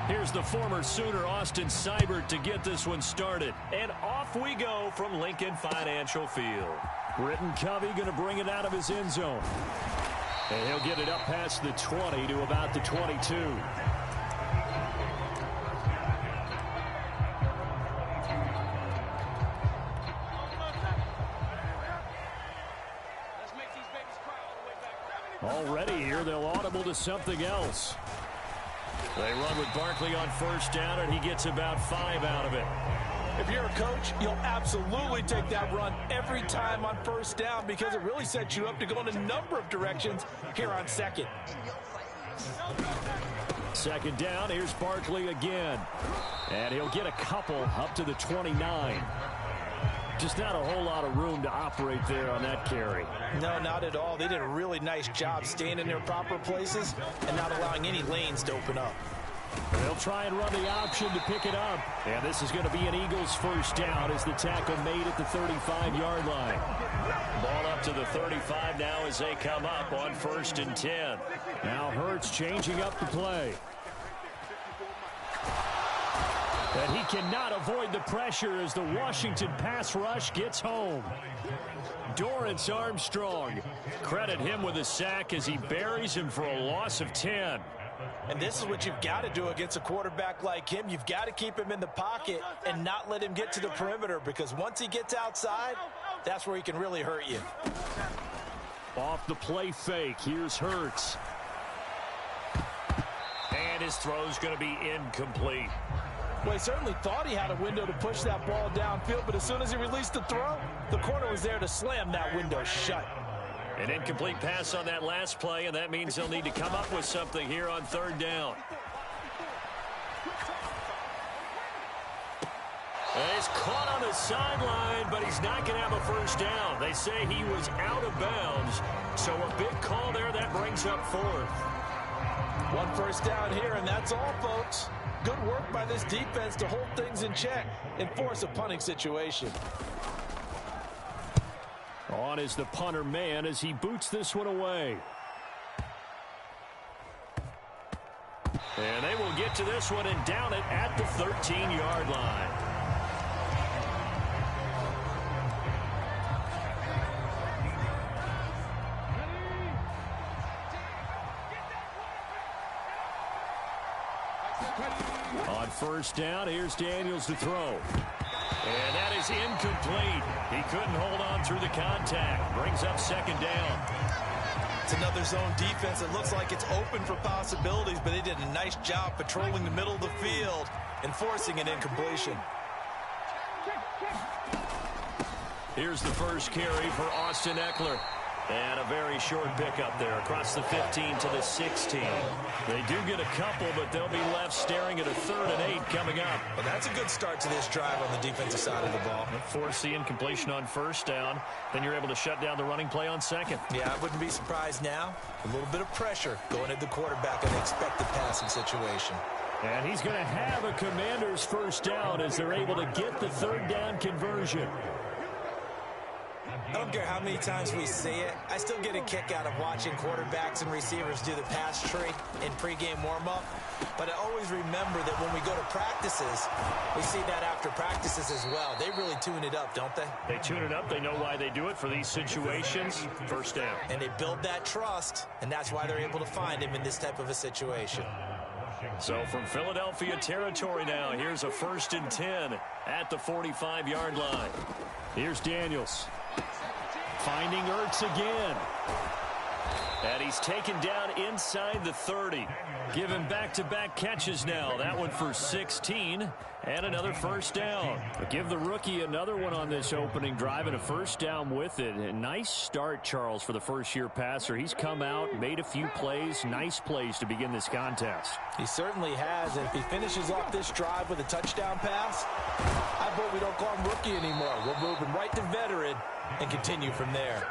Here's the former Sooner, Austin Seibert, to get this one started. And off we go from Lincoln Financial Field. Britton Covey going to bring it out of his end zone. And he'll get it up past the 20 to about the 22. Already here, they'll audible to something else. They run with Barkley on first down, and he gets about 5 out of it. If you're a coach, you'll absolutely take that run every time on first down because it really sets you up to go in a number of directions here on second. Second down, here's Barkley again. And he'll get a couple up to the 29. Just not a whole lot of room to operate there on that carry. No, not at all. They did a really nice job staying in their proper places and not allowing any lanes to open up. They'll try and run the option to pick it up. And this is going to be an Eagles first down as the tackle made at the 35-yard line. Ball up to the 35 now as they come up on 1st and 10. Now Hurts changing up the play. And he cannot avoid the pressure as the Washington pass rush gets home. Dorrance Armstrong. Credit him with a sack as he buries him for a loss of 10. And this is what you've got to do against a quarterback like him. You've got to keep him in the pocket and not let him get to the perimeter because once he gets outside, that's where he can really hurt you. Off the play fake, here's Hurts. And his throw's going to be incomplete. Well, he certainly thought he had a window to push that ball downfield, but as soon as he released the throw, the corner was there to slam that window shut. An incomplete pass on that last play, and that means they'll need to come up with something here on 3rd down. And he's caught on the sideline, but he's not going to have a first down. They say he was out of bounds, so a big call there that brings up 4th. 1 first down here, and that's all, folks. Good work by this defense to hold things in check and force a punting situation. On is the punter man as he boots this one away. And they will get to this one and down it at the 13-yard line. On first down, here's Daniels to throw. And that is incomplete. He couldn't hold on through the contact. Brings up 2nd down. It's another zone defense. It looks like it's open for possibilities, but they did a nice job patrolling the middle of the field and forcing an incompletion. Here's the first carry for Austin Eckler. And a very short pickup there across the 15 to the 16. They do get a couple, but they'll be left staring at a 3rd and 8 coming up. Well, that's a good start to this drive on the defensive side of the ball. Force the incompletion on first down. Then you're able to shut down the running play on 2nd. Yeah, I wouldn't be surprised now. A little bit of pressure going at the quarterback in an expected passing situation. And he's going to have a Commander's first down as they're able to get the 3rd down conversion. I don't care how many times we see it. I still get a kick out of watching quarterbacks and receivers do the pass tree in pregame warm-up. But I always remember that when we go to practices, we see that after practices as well. They really tune it up, don't they? They tune it up. They know why they do it for these situations. First down. And they build that trust, and that's why they're able to find him in this type of a situation. So from Philadelphia territory now, here's a 1st and 10 at the 45-yard line. Here's Daniels. Finding Ertz again. And he's taken down inside the 30. Given back-to-back catches now. That one for 16 and another first down. But give the rookie another one on this opening drive and a first down with it. A nice start, Charles, for the first-year passer. He's come out, made a few plays, nice plays to begin this contest. He certainly has. And if he finishes off this drive with a touchdown pass, I bet we don't call him rookie anymore. We'll move him right to veteran and continue from there.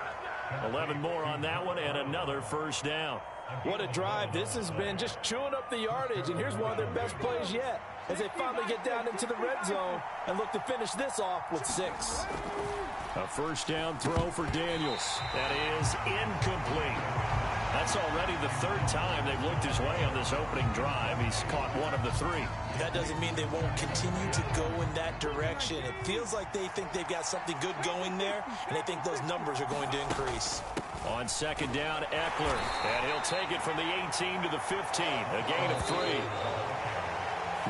11 more on that one and another first down. What a drive this has been, just chewing up the yardage. And here's one of their best plays yet as they finally get down into the red zone and look to finish this off with 6. A first down throw for Daniels. That is incomplete. That's already the third time they've looked his way on this opening drive. He's caught one of the three. That doesn't mean they won't continue to go in that direction. It feels like they think they've got something good going there, and they think those numbers are going to increase. On second down, Eckler. And he'll take it from the 18 to the 15. A gain of 3.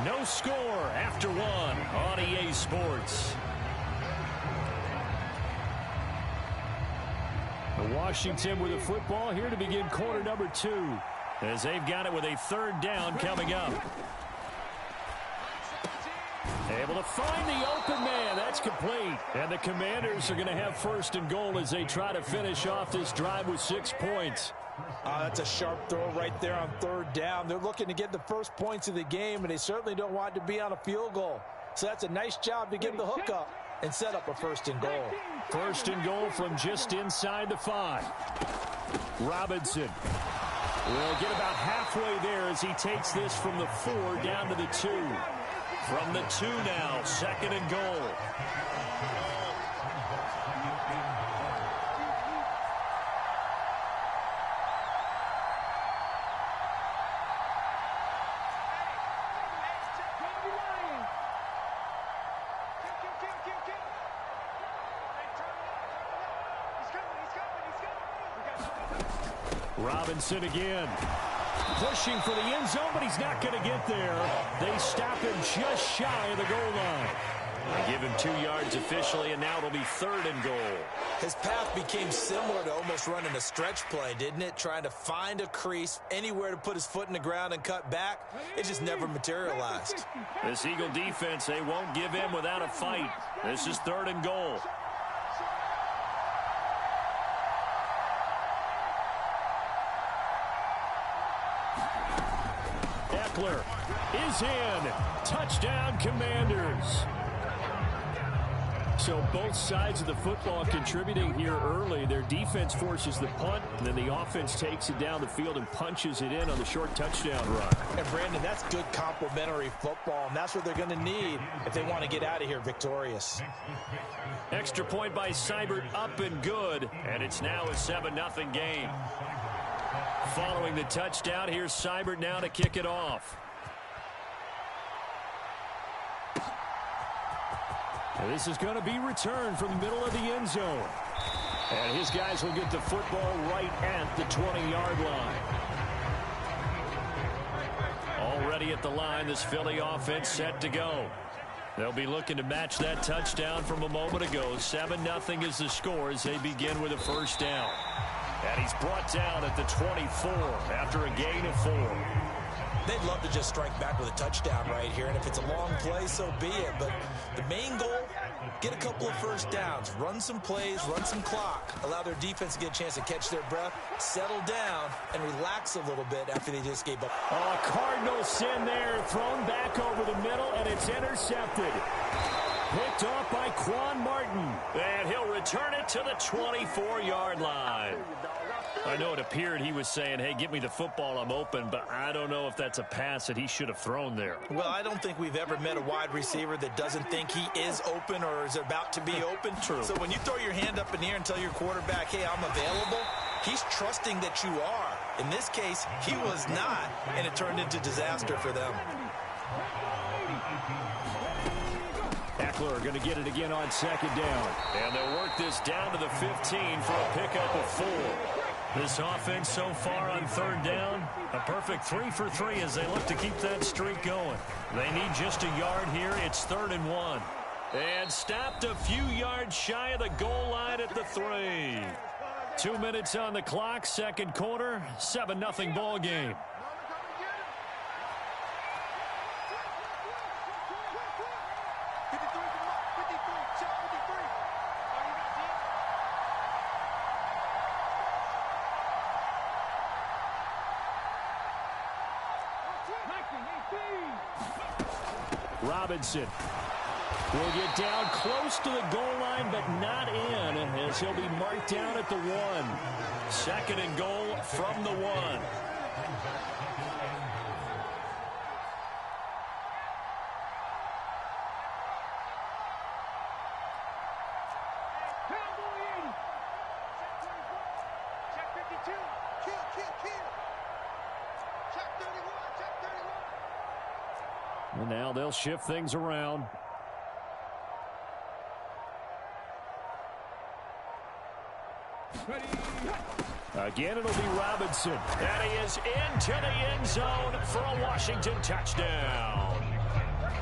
No score after 1 on EA Sports. Washington with the football here to begin quarter number 2, as they've got it with a third down coming up. Able to find the open man. That's complete. And the Commanders are going to have first and goal as they try to finish off this drive with 6 points. That's a sharp throw right there on third down. They're looking to get the first points of the game, and they certainly don't want to be on a field goal. So that's a nice job to get the hook up and set up a first and goal. First and goal from just inside the 5. Robinson will get about halfway there as he takes this from the 4 down to the 2. From the 2 now, second and goal. Robinson again. Pushing for the end zone, but he's not going to get there. They stop him just shy of the goal line. They give him 2 yards officially, and now it'll be third and goal. His path became similar to almost running a stretch play, didn't it? Trying to find a crease, anywhere to put his foot in the ground and cut back. It just never materialized. This Eagle defense, they won't give in without a fight. This is third and goal. Eckler is in. Touchdown, Commanders. So both sides of the football contributing here early. Their defense forces the punt, and then the offense takes it down the field and punches it in on the short touchdown run. And, Brandon, that's good complementary football, and that's what they're going to need if they want to get out of here victorious. Extra point by Seibert, up and good, and it's now a 7-0 game. Following the touchdown, here's Seibert now to kick it off. And this is going to be returned from the middle of the end zone. And his guys will get the football right at the 20-yard line. Already at the line, this Philly offense set to go. They'll be looking to match that touchdown from a moment ago. 7-0 is the score as they begin with a first down. And he's brought down at the 24 after a gain of 4. They'd love to just strike back with a touchdown right here, and if it's a long play, so be it. But the main goal, get a couple of first downs, run some plays, run some clock, allow their defense to get a chance to catch their breath, settle down, and relax a little bit after they just gave up. Oh, Cardinal sin there, thrown back over the middle, and it's intercepted. Picked off by Quan Martin, and he'll return it to the 24-yard line. I know it appeared he was saying, hey, give me the football, I'm open, but I don't know if that's a pass that he should have thrown there. Well, I don't think we've ever met a wide receiver that doesn't think he is open or is about to be open. True. So when you throw your hand up in the air and tell your quarterback, hey, I'm available, he's trusting that you are. In this case, he was not, and it turned into disaster for them. Eckler going to get it again on second down. And they'll work this down to the 15 for a pickup of 4. This offense so far on third down, a perfect 3 for 3 as they look to keep that streak going. They need just a yard here. It's 3rd and 1. And stopped a few yards shy of the goal line at the 3. 2 minutes on the clock, second quarter, 7-0 ball game. Robinson will get down close to the goal line, but not in, as he'll be marked down at the 1. 2nd and goal from the 1. And now they'll shift things around. Again, it'll be Robinson. And he is into the end zone for a Washington touchdown.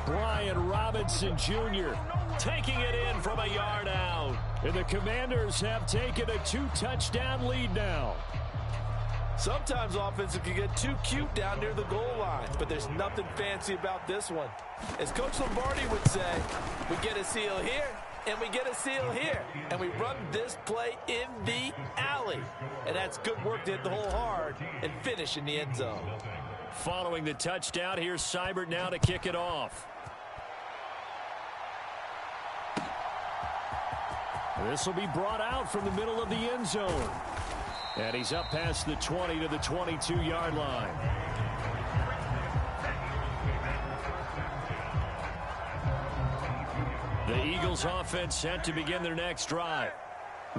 Brian Robinson Jr. taking it in from a yard out. And the Commanders have taken a 2-touchdown lead now. Sometimes offenses can get too cute down near the goal line, but there's nothing fancy about this one. As Coach Lombardi would say, we get a seal here, and we get a seal here, and we run this play in the alley. And that's good work to hit the hole hard and finish in the end zone. Following the touchdown, here's Seibert now to kick it off. This will be brought out from the middle of the end zone. And he's up past the 20 to the 22-yard line. The Eagles offense set to begin their next drive.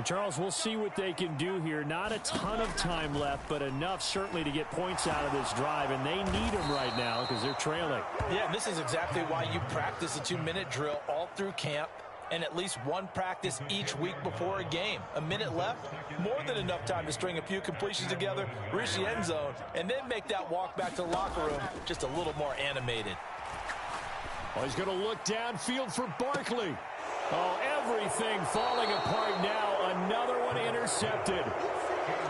Charles, we'll see what they can do here. Not a ton of time left, but enough certainly to get points out of this drive, and they need them right now because they're trailing. Yeah, this is exactly why you practice a 2-minute drill all through camp, and at least one practice each week before a game. A minute left, more than enough time to string a few completions together, reach the end zone, and then make that walk back to the locker room just a little more animated. Oh, he's going to look downfield for Barkley. Oh, everything falling apart now. Another one intercepted.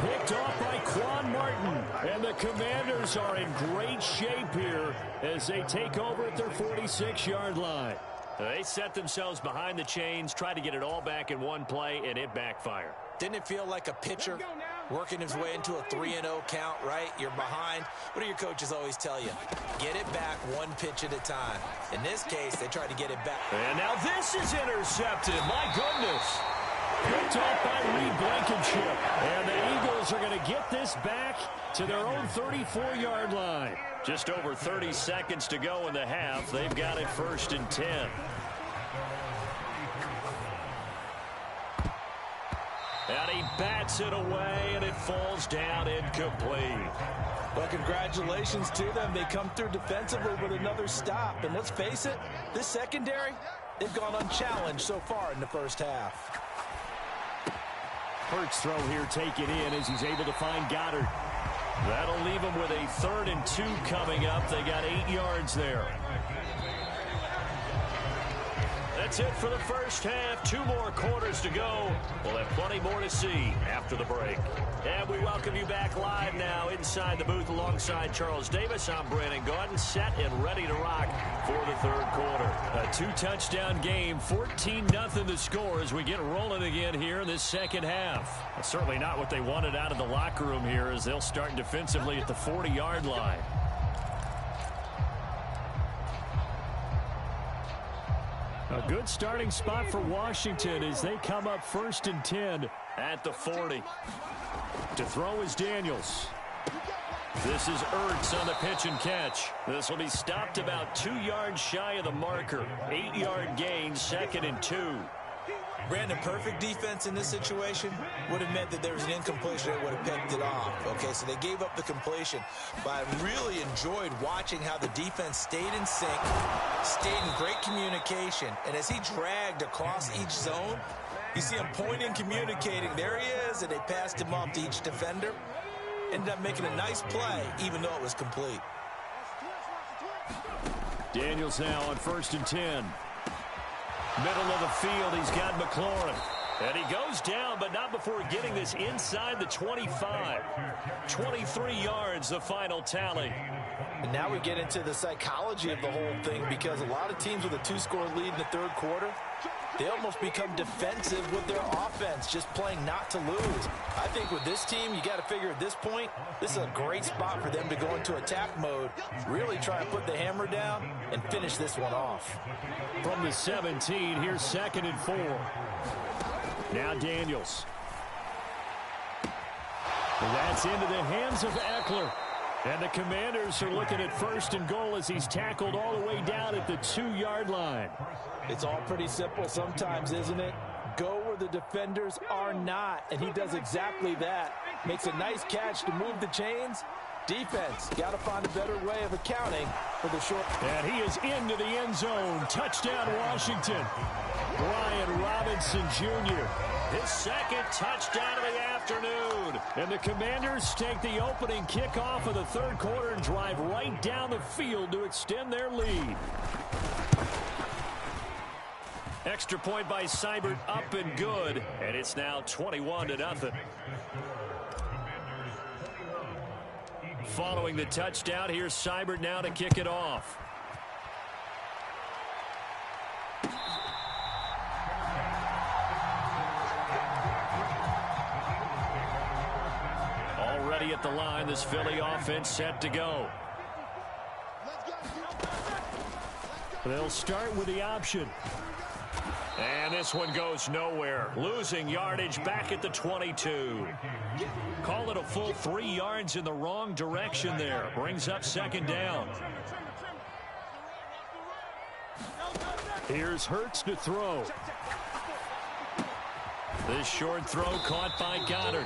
Picked off by Quan Martin. And the Commanders are in great shape here as they take over at their 46-yard line. They set themselves behind the chains, tried to get it all back in one play, and it backfired. Didn't it feel like a pitcher working his way into a 3-0 count, right? You're behind. What do your coaches always tell you? Get it back one pitch at a time. In this case, they tried to get it back. And now this is intercepted. My goodness. Picked off by Reed Blankenship. And the Eagles are going to get this back to their own 34-yard line. Just over 30 seconds to go in the half. They've got it 1st and 10. And he bats it away, and it falls down incomplete. Well, congratulations to them. They come through defensively with another stop. And let's face it, this secondary, they've gone unchallenged so far in the first half. Hurts throw here taken in as he's able to find Goddard. That'll leave them with a 3rd and 2 coming up. They got 8 yards there. That's it for the first half. 2 more quarters to go. We'll have plenty more to see after the break. And we welcome you back live now inside the booth alongside Charles Davis. I'm Brandon Gaudin, set and ready to rock for the 3rd quarter. A 2-touchdown game, 14-0 the score as we get rolling again here in this second half. That's certainly not what they wanted out of the locker room here as they'll start defensively at the 40-yard line. A good starting spot for Washington as they come up 1st and 10 at the 40. To throw is Daniels. This is Ertz on the pitch and catch. This will be stopped about 2 yards shy of the marker. 8-yard gain, 2nd and 2. Brandon, perfect defense in this situation would have meant that there was an incompletion that would have picked it off. Okay, so they gave up the completion. But I really enjoyed watching how the defense stayed in sync, stayed in great communication. And as he dragged across each zone, you see him pointing, communicating. There he is, and they passed him off to each defender. Ended up making a nice play, even though it was complete. Daniels now on 1st and 10. Middle of the field, he's got McLaurin. And he goes down, but not before getting this inside the 25. 23 yards, the final tally. And now we get into the psychology of the whole thing because a lot of teams with a 2-score lead in the 3rd quarter, they almost become defensive with their offense, just playing not to lose. I think with this team, you got to figure at this point, this is a great spot for them to go into attack mode, really try and put the hammer down and finish this one off. From the 17, here's 2nd and 4. Now Daniels. And that's into the hands of Eckler. And the Commanders are looking at 1st and goal as he's tackled all the way down at the 2-yard line. It's all pretty simple sometimes, isn't it? Go where the defenders are not, and he does exactly that. Makes a nice catch to move the chains, Defense, got to find a better way of accounting for the short. And he is into the end zone. Touchdown, Washington. Brian Robinson Jr. His second touchdown of the afternoon. And the Commanders take the opening kickoff of the third quarter and drive right down the field to extend their lead. Extra point by Seibert, up and good. And it's now 21-0. Following the touchdown, here's Seibert now to kick it off. Already at the line, this Philly offense set to go. They'll start with the option. And this one goes nowhere. Losing yardage back at the 22. Call it a full 3 yards in the wrong direction there. Brings up second down. Here's Hurts to throw. This short throw caught by Goddard.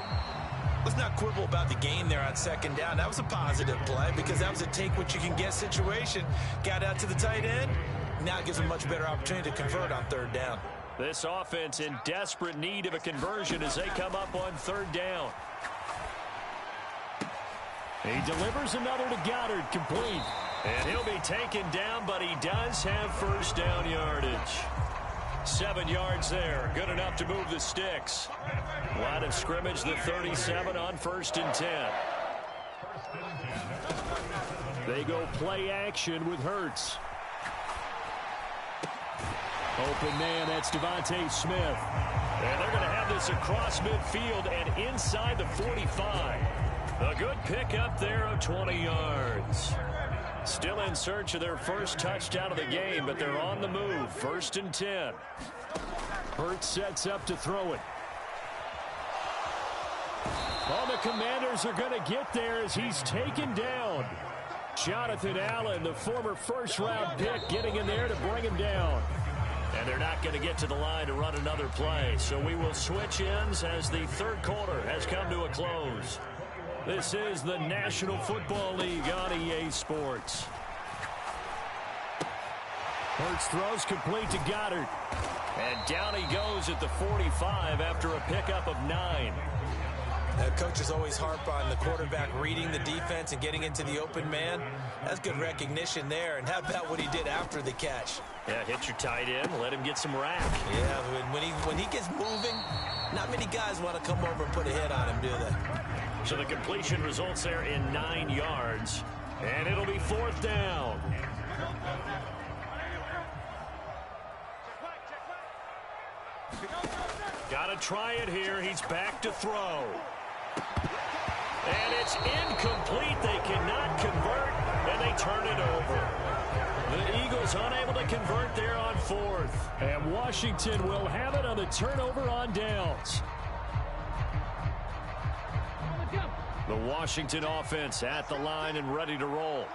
Let's not quibble about the gain there on second down. That was a positive play because that was a take-what-you-can-get situation. Got out to the tight end. Now it gives them a much better opportunity to convert on third down. This offense in desperate need of a conversion as they come up on third down. He delivers another to Goddard, complete. And he'll be taken down, but he does have first down yardage. 7 yards there, good enough to move the sticks. Line of scrimmage, the 37 on 1st and 10. They go play action with Hurts. Open man, that's Devontae Smith. And they're going to have this across midfield and inside the 45. A good pickup there of 20 yards. Still in search of their first touchdown of the game, but they're on the move. 1st and 10. Hurts sets up to throw it. Well, the Commanders are going to get there as he's taken down. Jonathan Allen, the former first-round pick, getting in there to bring him down. And they're not going to get to the line to run another play. So we will switch ends as the third quarter has come to a close. This is the National Football League on EA Sports. Hurts throws complete to Goddard. And down he goes at the 45 after a pickup of 9. Coaches always harp on the quarterback reading the defense and getting into the open man. That's good recognition there. And how about what he did after the catch? Yeah, hit your tight end, let him get some rack. Yeah, when he gets moving, not many guys want to come over and put a hit on him, do they? So the completion results there in 9 yards. And it'll be 4th down. Got to try it here. He's back to throw. And it's incomplete. They cannot convert, and they turn it over. The Eagles unable to convert there on 4th. And Washington will have it on the turnover on downs. The Washington offense at the line and ready to roll.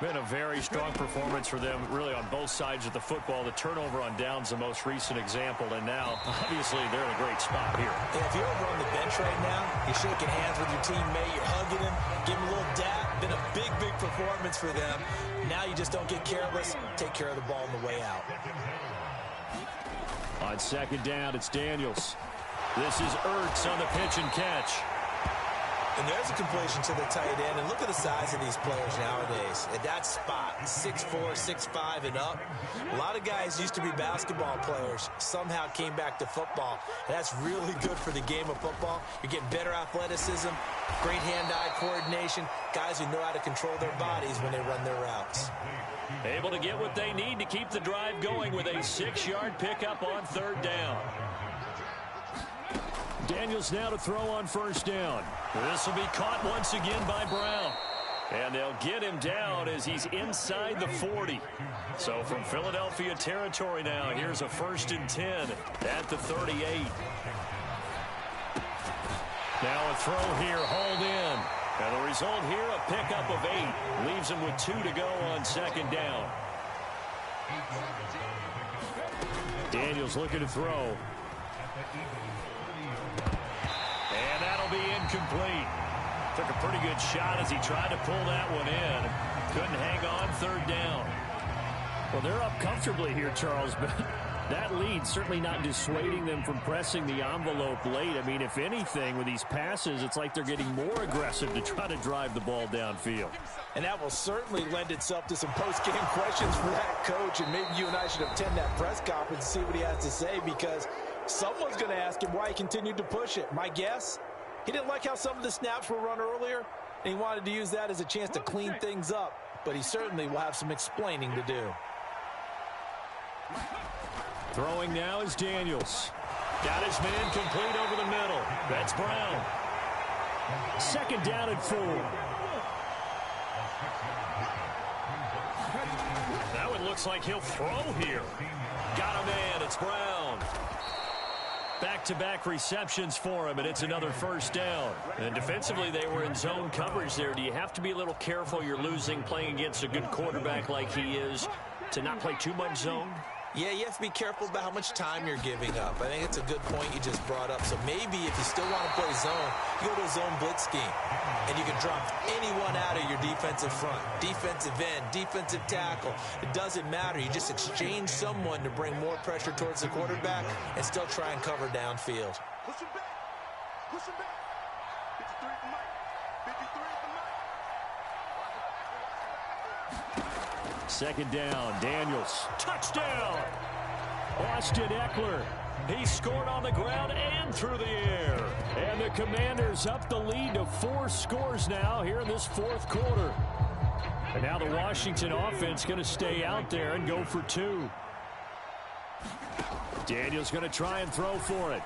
Been a very strong performance for them, really, on both sides of the football. The turnover on downs, the most recent example, and now, obviously, they're in a great spot here. Yeah, if you're over on the bench right now, you're shaking hands with your teammate, you're hugging him, give him a little dap. Been a big, big performance for them. Now you just don't get careless. Take care of the ball on the way out. On second down, it's Daniels. This is Ertz on the pitch and catch. And there's a completion to the tight end. And look at the size of these players nowadays. At that spot, 6'4", 6'5", and up. A lot of guys used to be basketball players. Somehow came back to football. And that's really good for the game of football. You're getting better athleticism, great hand-eye coordination, guys who know how to control their bodies when they run their routes. Able to get what they need to keep the drive going with a 6-yard pickup on third down. Daniels now to throw on first down. This will be caught once again by Brown. And they'll get him down as he's inside the 40. So from Philadelphia territory now, here's a 1st and 10 at the 38. Now a throw here, hauled in. And the result here, a pickup of 8. Leaves him with 2 to go on second down. Daniels looking to throw. And that'll be incomplete. Took a pretty good shot as he tried to pull that one in. Couldn't hang on, third down. Well, they're up comfortably here, Charles, but that lead certainly not dissuading them from pressing the envelope late. I mean, if anything, with these passes, it's like they're getting more aggressive to try to drive the ball downfield. And that will certainly lend itself to some post-game questions for that coach, and maybe you and I should attend that press conference and see what he has to say, because someone's going to ask him why he continued to push it. My guess, he didn't like how some of the snaps were run earlier, and he wanted to use that as a chance to clean things up, but he certainly will have some explaining to do. Throwing now is Daniels. Got his man complete over the middle. That's Brown. Second down and 4. Now it looks like he'll throw here. Got a man. It's Brown. Back-to-back receptions for him, and it's another first down. And defensively, they were in zone coverage there. Do you have to be a little careful? You're losing playing against a good quarterback like he is to not play too much zone? Yeah, you have to be careful about how much time you're giving up. I think it's a good point you just brought up. So maybe if you still want to play zone, you go to a zone blitz scheme, and you can drop anyone out of your defensive front, defensive end, defensive tackle. It doesn't matter. You just exchange someone to bring more pressure towards the quarterback and still try and cover downfield. Push him back. Push him back. 53 at the mic. 53 at the mic. Second down, Daniels. Touchdown! Austin Eckler. He scored on the ground and through the air. And the Commanders up the lead to 4 scores now here in this fourth quarter. And now the Washington offense going to stay out there and go for 2. Daniels going to try and throw for it.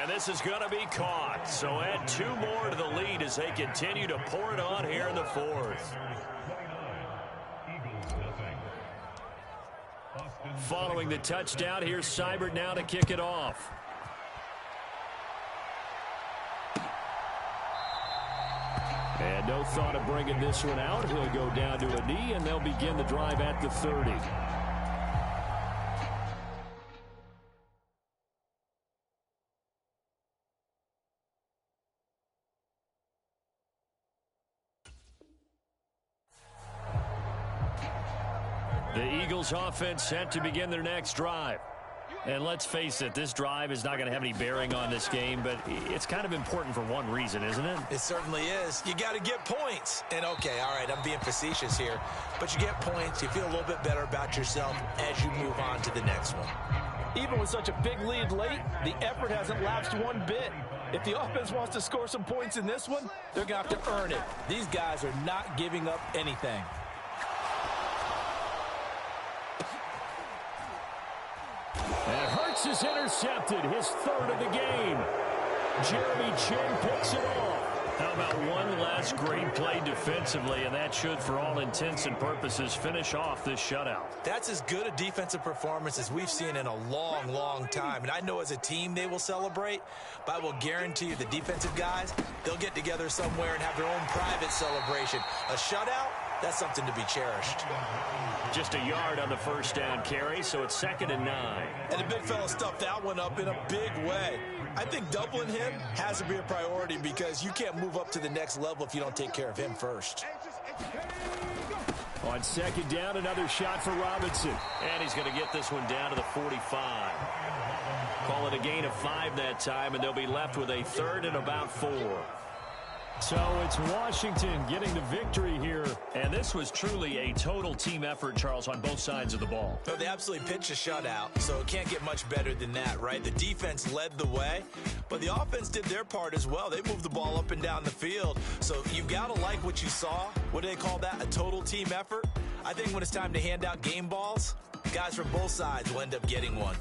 And this is going to be caught. So add 2 more to the lead as they continue to pour it on here in the fourth. Following the touchdown, here's Seibert now to kick it off. And no thought of bringing this one out. He'll go down to a knee, and they'll begin the drive at the 30. The Eagles offense set to begin their next drive. And let's face it, this drive is not going to have any bearing on this game, but it's kind of important for one reason, isn't it? It certainly is. You got to get points. And, okay, all right, I'm being facetious here. But you get points, you feel a little bit better about yourself as you move on to the next one. Even with such a big lead late, the effort hasn't lapsed one bit. If the offense wants to score some points in this one, they're going to have to earn it. These guys are not giving up anything. And Hurts is intercepted, his 3rd of the game. Jeremy Chin picks it off. How about one last great play defensively, and that should, for all intents and purposes, finish off this shutout. That's as good a defensive performance as we've seen in a long, long time. And I know as a team they will celebrate, but I will guarantee you the defensive guys, they'll get together somewhere and have their own private celebration. A shutout, that's something to be cherished. Just a yard on the first down carry, so it's 2nd and 9. And the big fella stuffed that one up in a big way. I think doubling him has to be a priority because you can't move up to the next level if you don't take care of him first. On 2nd down, another shot for Robinson. And he's going to get this one down to the 45. Call it a gain of 5 that time, and they'll be left with a 3rd and about 4. So it's Washington getting the victory here. And this was truly a total team effort, Charles, on both sides of the ball. No, they absolutely pitched a shutout, so it can't get much better than that, right? The defense led the way, but the offense did their part as well. They moved the ball up and down the field. So you've got to like what you saw. What do they call that? A total team effort? I think when it's time to hand out game balls, guys from both sides will end up getting one.